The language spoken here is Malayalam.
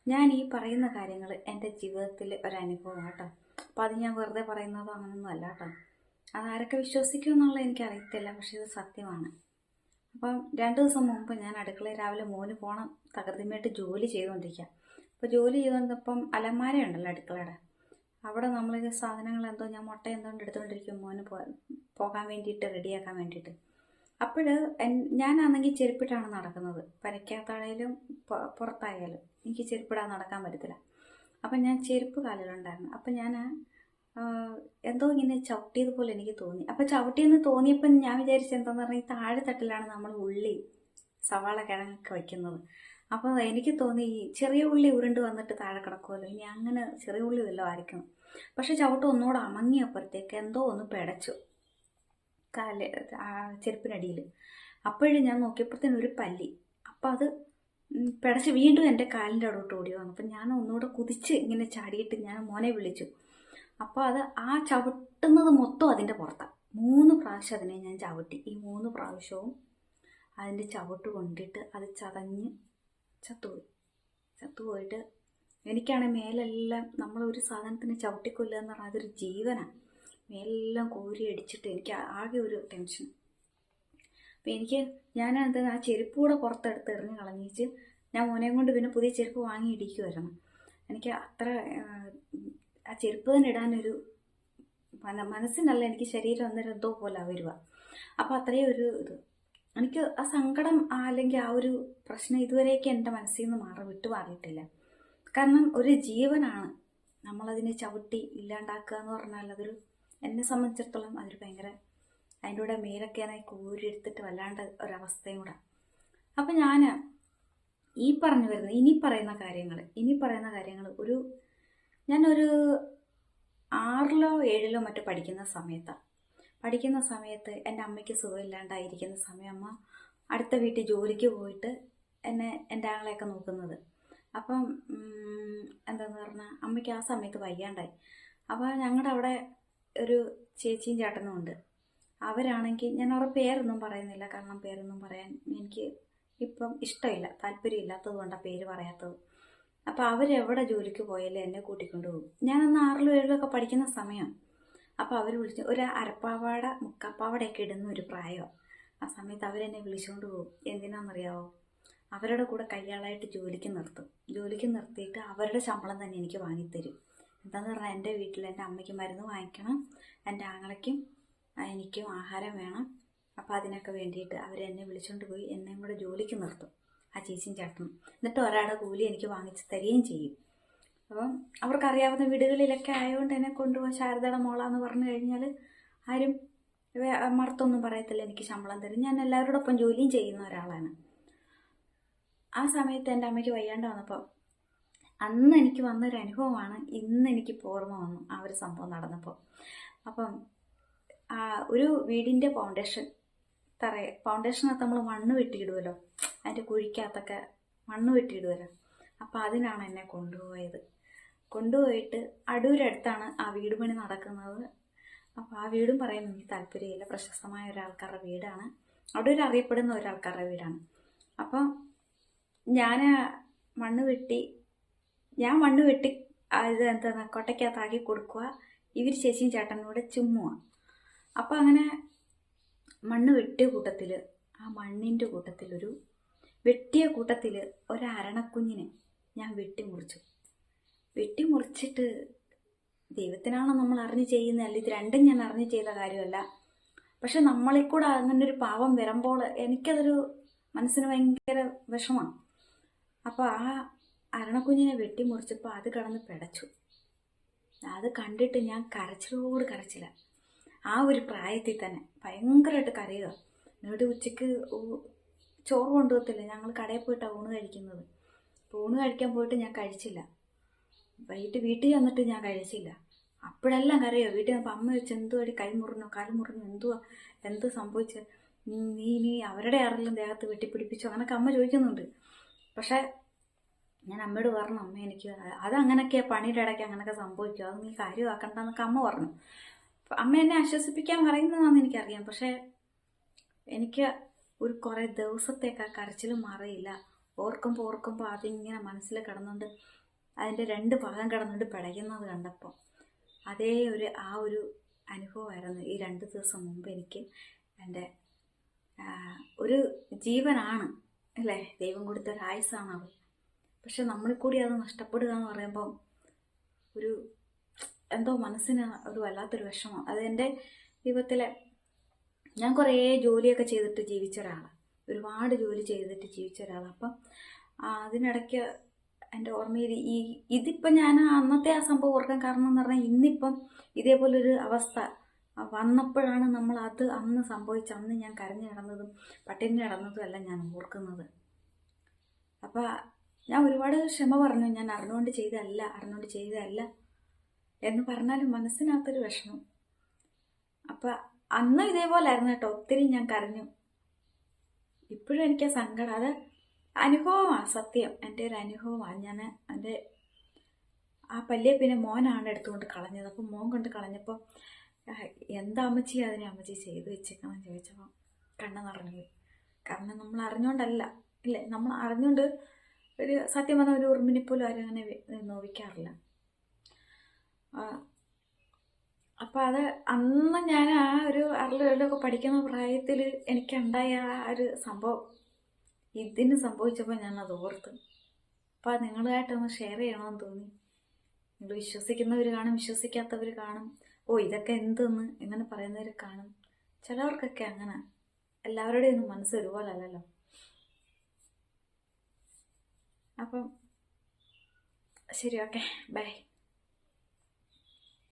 ഞാൻ ഈ പറയുന്ന കാര്യങ്ങൾ എൻ്റെ ജീവിതത്തിൽ ഒരനുഭവം കേട്ടോ. അപ്പോൾ അത് ഞാൻ വെറുതെ പറയുന്നതോ അങ്ങനൊന്നും അല്ല കേട്ടോ. അതാരൊക്കെ വിശ്വസിക്കും എന്നുള്ളത് എനിക്കറിയത്തില്ല, പക്ഷെ ഇത് സത്യമാണ്. അപ്പം 2 ദിവസം മുമ്പ് ഞാൻ അടുക്കളയിൽ രാവിലെ മോന് പോകണം തകൃതിമയായിട്ട് ജോലി ചെയ്തുകൊണ്ടിരിക്കുക. അപ്പോൾ ജോലി ചെയ്തുകൊണ്ടിരുന്നപ്പം അലമാരയുണ്ടല്ലോ അടുക്കളയുടെ അവിടെ നമ്മൾ സാധനങ്ങൾ എന്തോ ഞാൻ മുട്ട എന്തോണ്ട് എടുത്തുകൊണ്ടിരിക്കും മോന് പോകാൻ വേണ്ടിയിട്ട് റെഡിയാക്കാൻ വേണ്ടിയിട്ട്. അപ്പോൾ ഞാനാണെങ്കിൽ ചെരുപ്പിട്ടാണ് നടക്കുന്നത്. പരക്കാത്തായാലും പുറത്തായാലും എനിക്ക് ചെരുപ്പിടാൻ നടക്കാൻ പറ്റത്തില്ല. അപ്പം ഞാൻ ചെരുപ്പ് കാലിലുണ്ടായിരുന്നു. അപ്പം ഞാൻ എന്തോ ഇങ്ങനെ ചവിട്ടിയതുപോലെ എനിക്ക് തോന്നി. അപ്പം ചവിട്ടിയെന്ന് തോന്നിയപ്പം ഞാൻ വിചാരിച്ചത് എന്താണെന്ന് പറഞ്ഞാൽ ഈ താഴെ തട്ടിലാണ് നമ്മൾ ഉള്ളി സവാള കിഴങ്ങൊക്കെ വയ്ക്കുന്നത്. അപ്പോൾ എനിക്ക് തോന്നി ഈ ചെറിയ ഉള്ളി ഉരുണ്ട് വന്നിട്ട് താഴെ കിടക്കുമല്ലോ, ഇനി അങ്ങനെ ചെറിയ ഉള്ളി വല്ലതും ആയിരിക്കണം. പക്ഷെ ചവിട്ട് ഒന്നുകൂടെ അമങ്ങിയപ്പോഴത്തേക്ക് എന്തോ ഒന്ന് പിടച്ചു കാല് ചെരുപ്പിനടിയിൽ. അപ്പോഴും ഞാൻ നോക്കിയപ്പോഴത്തേനും ഒരു പല്ലി. അപ്പം അത് പിടച്ച് വീണ്ടും എൻ്റെ കാലിൻ്റെ അവിടോട്ട് ഓടി വന്നു. അപ്പം ഞാൻ ഒന്നുകൂടെ കുതിച്ച് ഇങ്ങനെ ചാടിയിട്ട് ഞാൻ മോനെ വിളിച്ചു. അപ്പോൾ അത് ആ ചവിട്ടുന്നത് മൊത്തം അതിൻ്റെ പുറത്താണ്. 3 പ്രാവശ്യം അതിനെ ഞാൻ ചവിട്ടി. ഈ 3 പ്രാവശ്യവും അതിൻ്റെ ചവിട്ട് കൊണ്ടിട്ട് അത് ചതഞ്ഞ് ചത്തുപോയിട്ട് എനിക്കാണെങ്കിൽ മേലെല്ലാം നമ്മളൊരു സാധനത്തിന് ചവിട്ടിക്കൊല്ലുക എന്ന് പറഞ്ഞാൽ അതൊരു ജീവനാണ്. മേലെല്ലാം കോരി അടിച്ചിട്ട് എനിക്ക് ആകെ ഒരു ടെൻഷൻ. അപ്പം ഞാനത് ആ ചെരുപ്പ് കൂടെ പുറത്തെടുത്ത് എറിഞ്ഞ് കളഞ്ഞിച്ച് ഞാൻ മോനെയും കൊണ്ട് പിന്നെ പുതിയ ചെരുപ്പ് വാങ്ങി ഇടിക്കുമായിരുന്നു. എനിക്ക് അത്ര ആ ചെരുപ്പ് തന്നെ ഇടാനൊരു മനസ്സിനല്ല, എനിക്ക് ശരീരം അന്നേരം എന്തോ പോലെ വരുക. അപ്പോൾ അത്രയും ഒരു ഇത് എനിക്ക് ആ സങ്കടം അല്ലെങ്കിൽ ആ ഒരു പ്രശ്നം ഇതുവരെയൊക്കെ എൻ്റെ മനസ്സിൽ നിന്ന് വിട്ടുമാറിയിട്ടില്ല. കാരണം ഒരു ജീവനാണ് നമ്മളതിനെ ചവിട്ടി ഇല്ലാണ്ടാക്കുക എന്ന് പറഞ്ഞാൽ അതൊരു എന്നെ സംബന്ധിച്ചിടത്തോളം അതൊരു ഭയങ്കര അതിൻ്റെ കൂടെ മേലൊക്കെയാണെങ്കിൽ കോരിയെടുത്തിട്ട് വല്ലാണ്ട് ഒരവസ്ഥയും കൂടെ. അപ്പം ഇനി പറയുന്ന കാര്യങ്ങൾ ഞാനൊരു 6ലോ 7ലോ മറ്റോ പഠിക്കുന്ന സമയത്ത് എൻ്റെ അമ്മയ്ക്ക് സുഖമില്ലാണ്ടായിരിക്കുന്ന സമയം അമ്മ അടുത്ത വീട്ടിൽ ജോലിക്ക് പോയിട്ട് എൻ്റെ ആങ്ങളെയൊക്കെ നോക്കുന്നത്. അപ്പം എന്താന്ന് പറഞ്ഞാൽ അമ്മയ്ക്ക് ആ സമയത്ത് വയ്യാണ്ടായി. അപ്പോൾ ഞങ്ങളുടെ അവിടെ ഒരു ചേച്ചിയും ചേട്ടനും ഉണ്ട്. അവരാണെങ്കിൽ ഞാൻ അവരുടെ പേരൊന്നും പറയുന്നില്ല, കാരണം പേരൊന്നും പറയാൻ എനിക്ക് ഇപ്പം ഇഷ്ടമില്ല, താല്പര്യമില്ലാത്തത് കൊണ്ടാണ് പേര് പറയാത്തത്. അപ്പോൾ അവരെവിടെ ജോലിക്ക് പോയാലും എന്നെ കൂട്ടിക്കൊണ്ട് പോകും. ഞാനന്ന് 6ലോ 7ലോ ഒക്കെ പഠിക്കുന്ന സമയം. അപ്പോൾ അവർ വിളിച്ച് ഒരു അരപ്പാവാട മുക്കാപ്പാവടയൊക്കെ ഇടുന്ന ഒരു പ്രായമാണ്. ആ സമയത്ത് അവരെന്നെ വിളിച്ചുകൊണ്ട് പോകും. എന്തിനാണെന്നറിയാവോ? അവരുടെ കൂടെ കയ്യാളായിട്ട് ജോലിക്ക് നിർത്തിയിട്ട് അവരുടെ ശമ്പളം തന്നെ എനിക്ക് വാങ്ങിത്തരും. എന്താണെന്ന് പറഞ്ഞാൽ എൻ്റെ വീട്ടിൽ എൻ്റെ അമ്മയ്ക്ക് മരുന്ന് വാങ്ങിക്കണം, എൻ്റെ ആങ്ങളയ്ക്കും എനിക്കും ആഹാരം വേണം. അപ്പോൾ അതിനൊക്കെ വേണ്ടിയിട്ട് അവരെന്നെ വിളിച്ചുകൊണ്ട് പോയി എന്നെയും കൂടെ ജോലിക്ക് നിർത്തും, ആ ചേച്ചിയും ചേട്ടനും. എന്നിട്ട് ഒരാളുടെ കൂലി എനിക്ക് വാങ്ങിച്ച് തരികയും ചെയ്യും. അപ്പം അവർക്കറിയാവുന്ന വീടുകളിലൊക്കെ ആയതുകൊണ്ട് എന്നെ കൊണ്ടുപോകാൻ ശാരദയുടെ മോളാന്ന് പറഞ്ഞു കഴിഞ്ഞാൽ ആരും മറുത്തൊന്നും പറയത്തില്ല, എനിക്ക് ശമ്പളം തരും. ഞാൻ എല്ലാവരോടൊപ്പം ജോലിയും ചെയ്യുന്ന ഒരാളാണ്. ആ സമയത്ത് എൻ്റെ അമ്മയ്ക്ക് വയ്യാണ്ട് വന്നപ്പോൾ അന്ന് എനിക്ക് വന്നൊരു അനുഭവമാണ് ഇന്ന് എനിക്ക് ഓർമ്മ വന്നു ആ ഒരു സംഭവം നടന്നപ്പോൾ. അപ്പം ഒരു വീടിൻ്റെ ഫൗണ്ടേഷനകത്ത് നമ്മൾ മണ്ണ് വെട്ടിയിടുമല്ലോ, അതിൻ്റെ കുഴിക്കകത്തൊക്കെ മണ്ണ് വെട്ടിയിടുമല്ലോ. അപ്പോൾ അതിനാണ് എന്നെ കൊണ്ടുപോയിട്ട് അടൂരടുത്താണ് ആ വീട് പണി നടക്കുന്നത്. അപ്പോൾ ആ വീടും പറയാൻ എനിക്ക് താല്പര്യമില്ല, പ്രശസ്തമായ ഒരാൾക്കാരുടെ വീടാണ്, അടൂർ അറിയപ്പെടുന്ന ഒരാൾക്കാരുടെ വീടാണ്. അപ്പം ഞാൻ മണ്ണ് വെട്ടി ഇത് എന്താണ് കൊട്ടയ്ക്കകത്താക്കി കൊടുക്കുക, ഇവർ ചേച്ചിയും ചേട്ടനും കൂടെ ചുമ്മുക. അപ്പം അങ്ങനെ മണ്ണ് വെട്ടിയ കൂട്ടത്തിൽ ഒരു അരണക്കുഞ്ഞിനെ ഞാൻ വെട്ടിമുറിച്ചിട്ട് ദൈവത്തിനാണോ നമ്മൾ അറിഞ്ഞ് ചെയ്യുന്നതല്ല, ഇത് രണ്ടും ഞാൻ അറിഞ്ഞ് ചെയ്ത കാര്യമല്ല. പക്ഷെ നമ്മളിൽ കൂടെ അങ്ങനെ ഒരു പാവം വരുമ്പോൾ എനിക്കതൊരു മനസ്സിന് ഭയങ്കര വിഷമമാണ്. അപ്പോൾ ആ അരണക്കുഞ്ഞിനെ വെട്ടിമുറിച്ചപ്പോൾ അത് കിടന്ന് പിടച്ചു. അത് കണ്ടിട്ട് ഞാൻ കരച്ചില. ആ ഒരു പ്രായത്തിൽ തന്നെ ഭയങ്കരമായിട്ട് കരയുക. എന്നിട്ട് ഉച്ചയ്ക്ക് ചോറ് കൊണ്ടുപോകത്തില്ല, ഞങ്ങൾ കടയിൽ പോയിട്ടാണ് ഊണ് കഴിക്കുന്നത്. ഊണ് കഴിക്കാൻ പോയിട്ട് ഞാൻ കഴിച്ചില്ല. വൈകിട്ട് വീട്ടിൽ വന്നിട്ട് ഞാൻ കഴിച്ചില്ല. അപ്പോഴെല്ലാം കരയോ. വീട്ടിൽ വന്നപ്പോൾ അമ്മ വെച്ച് എന്തുവാടി, കൈ മുറിഞ്ഞോ കാല് മുറിഞ്ഞോ, എന്ത് സംഭവിച്ച്, നീ അവരുടെ ആരെല്ലാം ദേഹത്ത് വെട്ടിപ്പിടിപ്പിച്ചോ, അങ്ങനൊക്കെ അമ്മ ചോദിക്കുന്നുണ്ട്. പക്ഷേ ഞാൻ അമ്മയോട് പറഞ്ഞു, അമ്മ എനിക്ക് അതങ്ങനെയൊക്കെയാ, പണിയുടെ ഇടയ്ക്ക് അങ്ങനെയൊക്കെ സംഭവിക്കും, അത് നീ കാര്യമാക്കണ്ടെന്നൊക്കെ അമ്മ പറഞ്ഞു. അമ്മ എന്നെ ആശ്വസിപ്പിക്കാൻ പറയുന്നതാണെന്ന് എനിക്കറിയാം. പക്ഷേ എനിക്ക് കുറേ ദിവസത്തേക്ക് ആ കരച്ചിലും മാറിയില്ല, ഓർക്കുമ്പോൾ അതിങ്ങനെ മനസ്സിൽ കിടന്നുകൊണ്ട് അതിൻ്റെ 2 ഭാഗം കിടന്നുകൊണ്ട് പിടയ്ക്കുന്നത് കണ്ടപ്പോൾ ആ ഒരു അനുഭവമായിരുന്നു ഈ 2 ദിവസം മുമ്പ് എനിക്ക് എൻ്റെ ഒരു ജീവനാണ് അല്ലേ, ദൈവം കൊടുത്തൊരു ആയുസ്സാണ് അത്. പക്ഷെ നമ്മളിൽ കൂടി അത് നഷ്ടപ്പെടുക എന്ന് പറയുമ്പം ഒരു എന്തോ മനസ്സിന് ഒരു വല്ലാത്തൊരു വിഷമം. അതെൻ്റെ ജീവിതത്തിലെ ഞാൻ കുറേ ജോലിയൊക്കെ ചെയ്തിട്ട് ജീവിച്ച ഒരാളാണ്, ഒരുപാട് ജോലി ചെയ്തിട്ട് ജീവിച്ച ഒരാളാണ്. അപ്പം അതിനിടയ്ക്ക് എൻ്റെ ഓർമ്മയിൽ ഇതിപ്പം ഞാൻ അന്നത്തെ ആ സംഭവം ഓർക്കാൻ കാരണം എന്ന് പറഞ്ഞാൽ ഇന്നിപ്പം ഇതേപോലൊരു അവസ്ഥ വന്നപ്പോഴാണ് നമ്മൾ അത് അന്ന് സംഭവിച്ച അന്ന് ഞാൻ കരഞ്ഞു കിടന്നതും പട്ടിണി കിടന്നതും എല്ലാം ഞാൻ ഓർക്കുന്നത്. അപ്പം ഞാൻ ഒരുപാട് ക്ഷമ പറഞ്ഞു, ഞാൻ അറിഞ്ഞുകൊണ്ട് ചെയ്തതല്ല എന്ന് പറഞ്ഞാലും മനസ്സിനകത്തൊരു വിഷമം. അപ്പം അന്ന് ഇതേപോലായിരുന്നു കേട്ടോ, ഒത്തിരി ഞാൻ കരഞ്ഞു. ഇപ്പോഴും എനിക്ക് സങ്കടം, അത് അനുഭവമാണ്, സത്യം എൻ്റെ ഒരു അനുഭവമാണ്. ഞാൻ എൻ്റെ ആ പല്ലിയെ പിന്നെ മോനാണ് എടുത്തുകൊണ്ട് കളഞ്ഞത്. അപ്പം മോൻ കൊണ്ട് കളഞ്ഞപ്പോൾ എന്താ അമ്മച്ചി അതിനെ അമ്മച്ചി ചെയ്ത് വെച്ചേക്കണം ചോദിച്ചപ്പോൾ കണ്ണ് നിറഞ്ഞു പോയി. കാരണം നമ്മൾ അറിഞ്ഞുകൊണ്ടല്ല ഇല്ലേ, നമ്മൾ അറിഞ്ഞുകൊണ്ട് ഒരു സത്യം പറഞ്ഞ ഒരു ഉറുമ്പിനെപ്പോലും ആരും അങ്ങനെ നോവിക്കാറില്ല. അപ്പം അത് അന്ന് ഞാൻ ആ ഒരു 6-7 പഠിക്കുന്ന പ്രായത്തിൽ എനിക്കുണ്ടായ ആ ഒരു സംഭവം ഇതിന് സംഭവിച്ചപ്പോൾ ഞാനത് ഓർത്ത്. അപ്പം അത് നിങ്ങളുമായിട്ടൊന്ന് ഷെയർ ചെയ്യണമെന്ന് തോന്നി. നിങ്ങൾ വിശ്വസിക്കുന്നവർ കാണും, വിശ്വസിക്കാത്തവർ കാണും. ഇതൊക്കെ എന്തെന്ന് ഇങ്ങനെ പറയുന്നവർ കാണും. ചിലവർക്കൊക്കെ അങ്ങനെ, എല്ലാവരുടെയും ഒന്നും മനസ്സ് ഒരുപോലെ അല്ലല്ലോ. അപ്പം ശരി, ഓക്കെ, ബൈ.